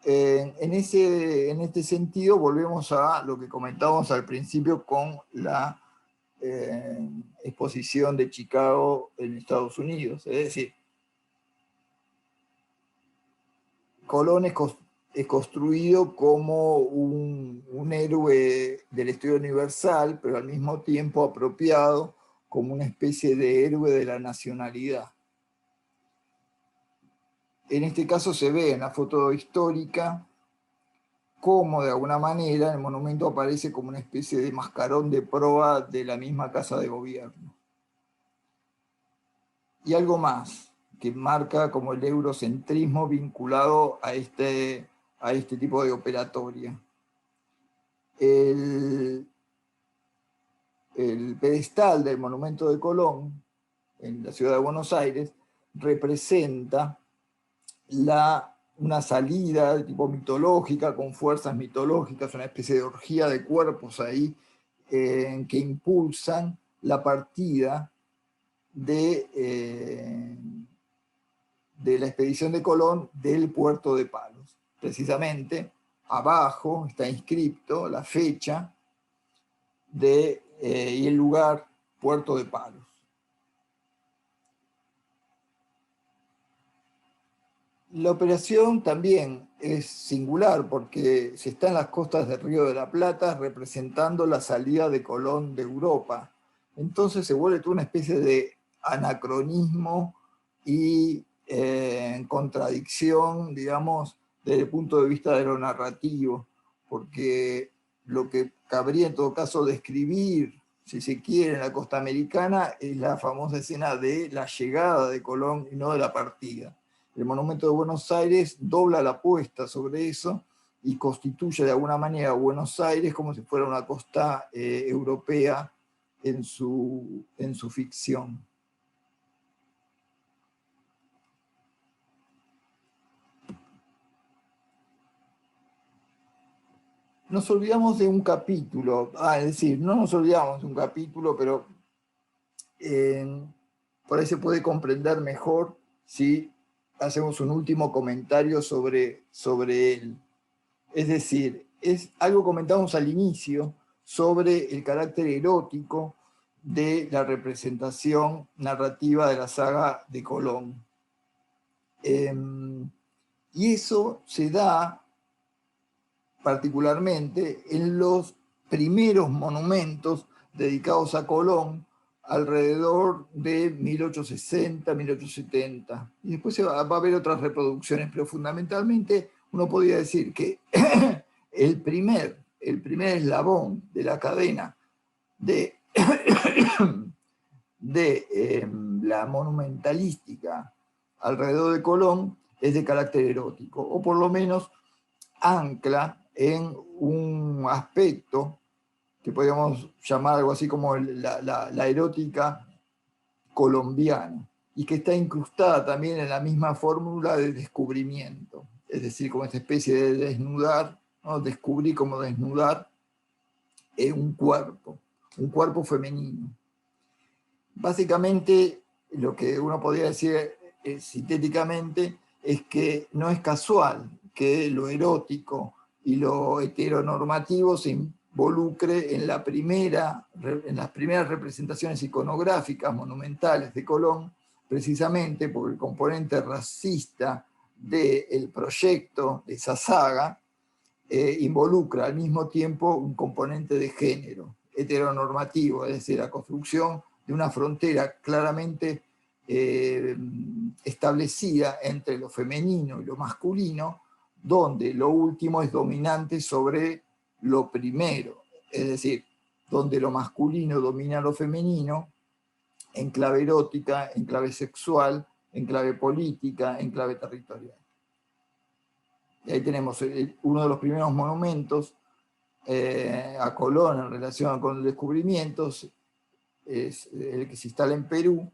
En este sentido, volvemos a lo que comentábamos al principio con la exposición de Chicago en Estados Unidos. Es decir, Colón es construido como un héroe del estudio universal, pero al mismo tiempo apropiado como una especie de héroe de la nacionalidad. En este caso se ve en la foto histórica cómo de alguna manera el monumento aparece como una especie de mascarón de proa de la misma Casa de Gobierno. Y algo más que marca como el eurocentrismo vinculado a este tipo de operatoria. El pedestal del monumento de Colón en la ciudad de Buenos Aires representa una salida de tipo mitológica, con fuerzas mitológicas, una especie de orgía de cuerpos ahí que impulsan la partida de la expedición de Colón del puerto de Palos. Precisamente abajo está inscrito la fecha y el lugar, Puerto de Palos. La operación también es singular porque se está en las costas del Río de la Plata representando la salida de Colón de Europa. Entonces se vuelve toda una especie de anacronismo y contradicción, digamos, desde el punto de vista de lo narrativo, porque lo que cabría en todo caso describir, si se quiere, en la costa americana es la famosa escena de la llegada de Colón y no de la partida. El monumento de Buenos Aires dobla la apuesta sobre eso y constituye de alguna manera a Buenos Aires como si fuera una costa europea en su ficción. Nos olvidamos de un capítulo, es decir, no nos olvidamos de un capítulo, pero por ahí se puede comprender mejor si hacemos un último comentario sobre él. Es decir, es algo comentamos al inicio sobre el carácter erótico de la representación narrativa de la saga de Colón. Y eso se da particularmente en los primeros monumentos dedicados a Colón alrededor de 1860, 1870. Y después va a haber otras reproducciones, pero fundamentalmente uno podría decir que el primer eslabón de la cadena de la monumentalística alrededor de Colón es de carácter erótico, o por lo menos ancla en un aspecto que podríamos llamar algo así como la erótica colombiana, y que está incrustada también en la misma fórmula de descubrimiento, es decir, como esta especie de desnudar, ¿no? Descubrir como desnudar un cuerpo femenino. Básicamente, lo que uno podría decir sintéticamente es que no es casual que lo erótico y lo heteronormativo se involucre en las primeras representaciones iconográficas monumentales de Colón, precisamente porque el componente racista del proyecto, de esa saga, involucra al mismo tiempo un componente de género heteronormativo, es decir, la construcción de una frontera claramente establecida entre lo femenino y lo masculino, donde lo último es dominante sobre lo primero, es decir, donde lo masculino domina lo femenino, en clave erótica, en clave sexual, en clave política, en clave territorial. Y ahí tenemos uno de los primeros monumentos a Colón en relación con los descubrimientos, es el que se instala en Perú,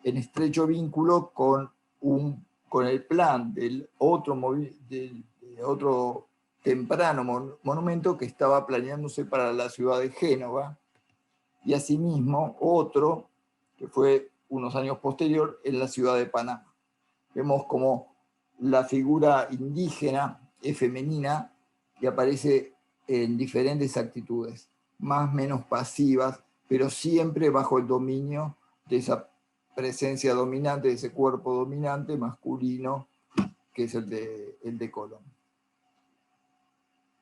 en estrecho vínculo con el plan del otro temprano monumento que estaba planeándose para la ciudad de Génova, y asimismo otro que fue unos años posterior en la ciudad de Panamá. Vemos como la figura indígena es femenina y aparece en diferentes actitudes, más o menos pasivas, pero siempre bajo el dominio de esa presencia dominante, de ese cuerpo dominante masculino, que es el de Colón.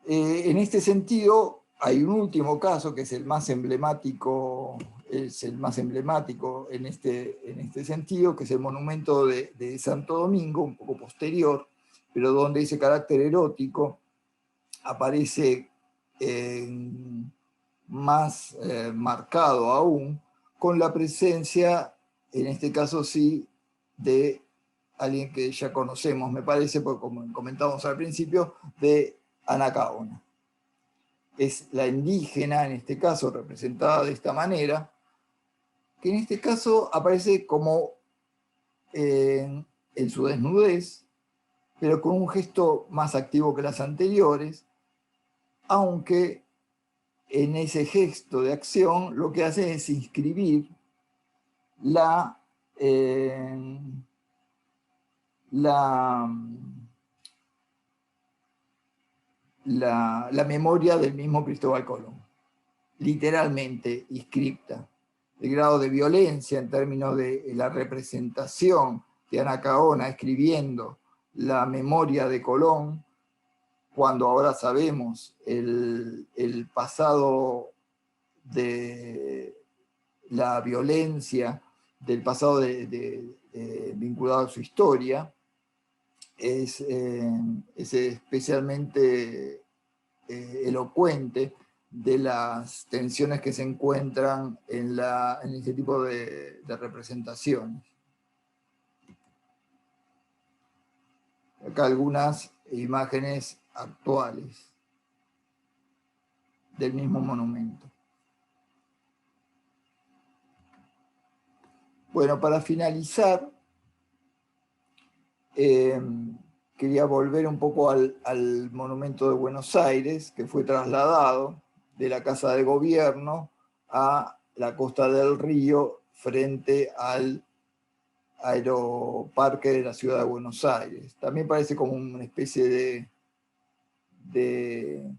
En este sentido, hay un último caso que es el más emblemático, en este sentido, que es el monumento de Santo Domingo, un poco posterior, pero donde ese carácter erótico aparece más marcado aún, con la presencia, en este caso sí, de alguien que ya conocemos, me parece, porque como comentábamos al principio, de Anacaona. Es la indígena, en este caso, representada de esta manera, que en este caso aparece como en su desnudez, pero con un gesto más activo que las anteriores, aunque en ese gesto de acción lo que hace es inscribir la memoria del mismo Cristóbal Colón, literalmente inscripta. El grado de violencia en términos de la representación de Anacaona escribiendo la memoria de Colón, cuando ahora sabemos el pasado de la violencia, del pasado vinculado a su historia, es especialmente elocuente de las tensiones que se encuentran en este tipo de representaciones. Acá algunas imágenes actuales del mismo monumento. Bueno, para finalizar, quería volver un poco al monumento de Buenos Aires, que fue trasladado de la Casa de Gobierno a la Costa del Río frente al Aeroparque de la Ciudad de Buenos Aires. También parece como una especie de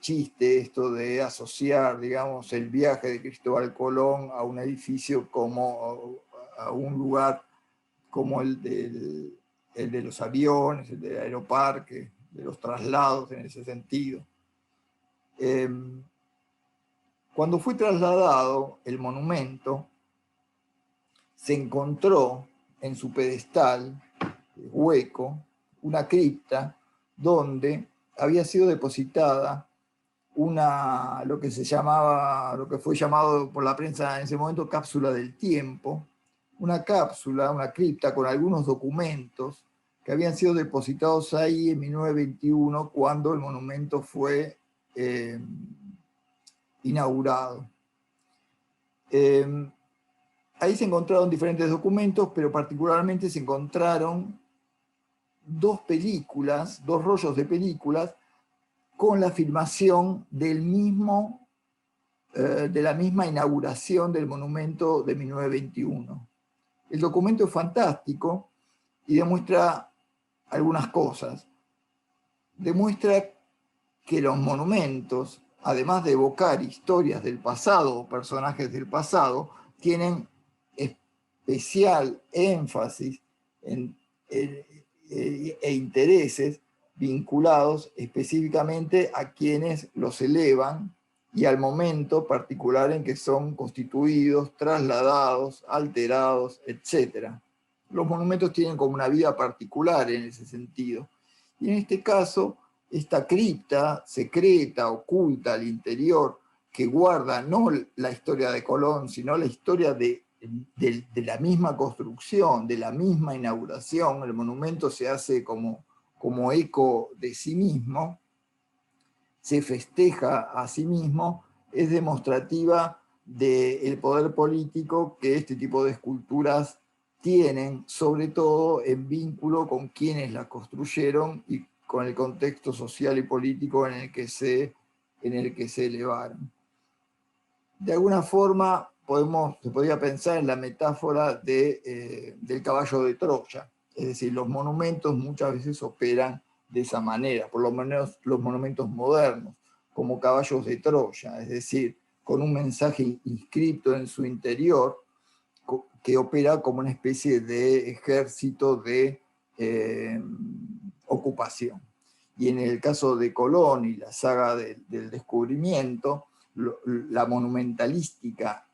chiste esto de asociar, digamos, el viaje de Cristóbal Colón a un edificio como a un lugar como el de los aviones, el del aeroparque, de los traslados en ese sentido. Cuando fue trasladado el monumento, se encontró en su pedestal hueco una cripta donde había sido depositada lo que fue llamado por la prensa en ese momento cápsula del tiempo, una cripta con algunos documentos que habían sido depositados ahí en 1921 cuando el monumento fue inaugurado. Ahí se encontraron diferentes documentos, pero particularmente se encontraron dos rollos de películas con la filmación de la misma inauguración del monumento de 1921. El documento es fantástico y demuestra algunas cosas. Demuestra que los monumentos, además de evocar historias del pasado o personajes del pasado, tienen especial énfasis e intereses vinculados específicamente a quienes los elevan y al momento particular en que son constituidos, trasladados, alterados, etc. Los monumentos tienen como una vida particular en ese sentido. Y en este caso, esta cripta secreta, oculta al interior, que guarda no la historia de Colón, sino la historia de la misma construcción, de la misma inauguración, el monumento se hace como eco de sí mismo, se festeja a sí mismo, es demostrativa del poder político que este tipo de esculturas tienen, sobre todo en vínculo con quienes las construyeron y con el contexto social y político en el que se elevaron. De alguna forma se podría pensar en la metáfora del caballo de Troya, es decir, los monumentos muchas veces operan de esa manera, por lo menos los monumentos modernos, como caballos de Troya, es decir, con un mensaje inscripto en su interior que opera como una especie de ejército de ocupación. Y en el caso de Colón y la saga del descubrimiento, la monumentalística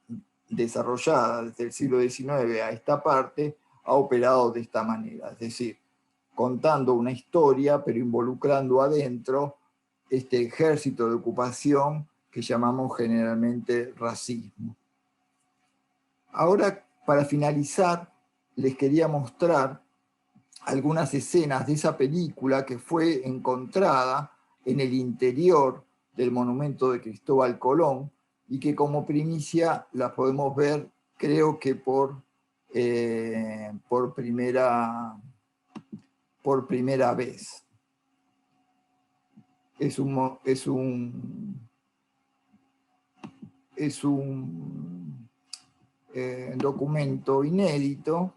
desarrollada desde el siglo XIX a esta parte ha operado de esta manera, es decir, contando una historia, pero involucrando adentro este ejército de ocupación que llamamos generalmente racismo. Ahora, para finalizar, les quería mostrar algunas escenas de esa película que fue encontrada en el interior del monumento de Cristóbal Colón y que como primicia las podemos ver, creo que por primera vez. Es un documento inédito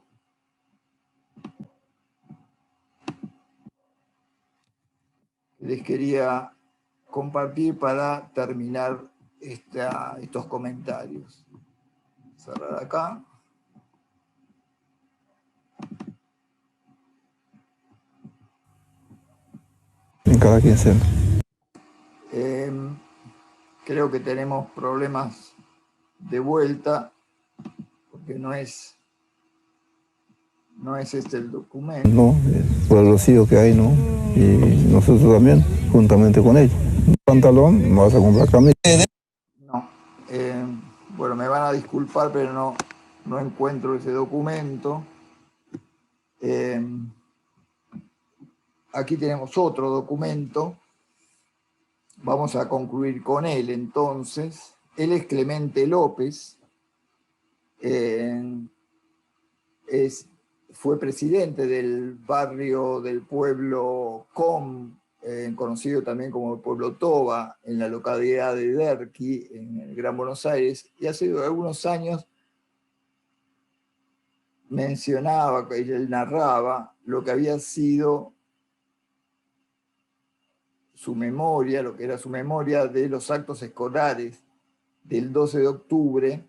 que les quería compartir para terminar estos comentarios. Cerrar acá. En cada quincena. Creo que tenemos problemas de vuelta, porque no es este el documento. No, por el rocío que hay, ¿no? Y nosotros también, juntamente con ellos. Un pantalón, me vas a comprar camisa. No, bueno, me van a disculpar, pero no encuentro ese documento. Aquí tenemos otro documento. Vamos a concluir con él entonces. Él es Clemente López. Fue presidente del barrio del pueblo Com, conocido también como el pueblo Toba, en la localidad de Derqui, en el Gran Buenos Aires, y hace algunos años mencionaba, él narraba lo que había sido su memoria, lo que era su memoria de los actos escolares del 12 de octubre,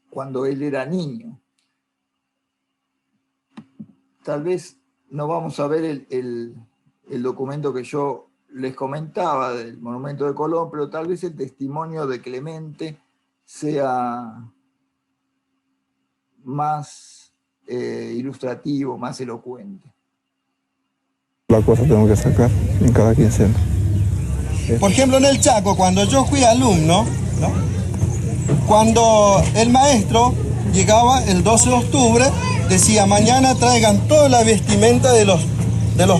cuando él era niño. Tal vez no vamos a ver el documento que yo les comentaba del monumento de Colón, pero tal vez el testimonio de Clemente sea más ilustrativo, más elocuente. La cosa tengo que sacar en cada quincena. Por ejemplo, en el Chaco, cuando yo fui alumno, ¿no? Cuando el maestro llegaba el 12 de octubre, decía, mañana traigan toda la vestimenta de los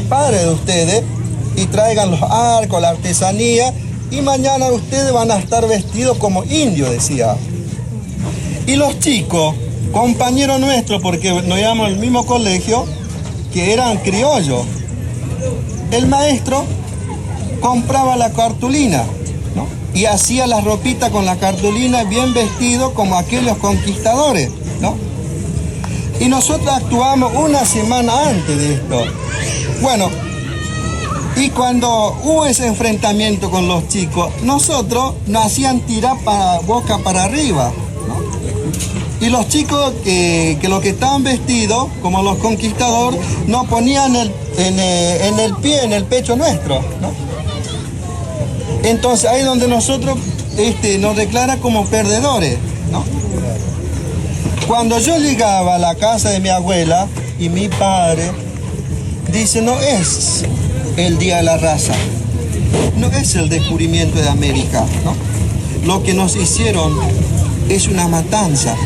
padres de ustedes y traigan los arcos, la artesanía, y mañana ustedes van a estar vestidos como indios, decía. Y los chicos, compañeros nuestros, porque nos íbamos al mismo colegio, que eran criollos, el maestro compraba la cartulina, ¿no? Y hacía las ropitas con la cartulina bien vestidos como aquellos conquistadores, ¿no? Y nosotros actuamos una semana antes de esto. Bueno, y cuando hubo ese enfrentamiento con los chicos, nosotros nos hacían tirar boca para arriba, ¿no? Y los chicos que los que estaban vestidos, como los conquistadores, nos ponían en el pie, en el pecho nuestro, ¿no? Entonces ahí es donde nosotros nos declara como perdedores, ¿no? Cuando yo llegaba a la casa de mi abuela y mi padre dice, no es el Día de la Raza, no es el descubrimiento de América, ¿no? Lo que nos hicieron es una matanza.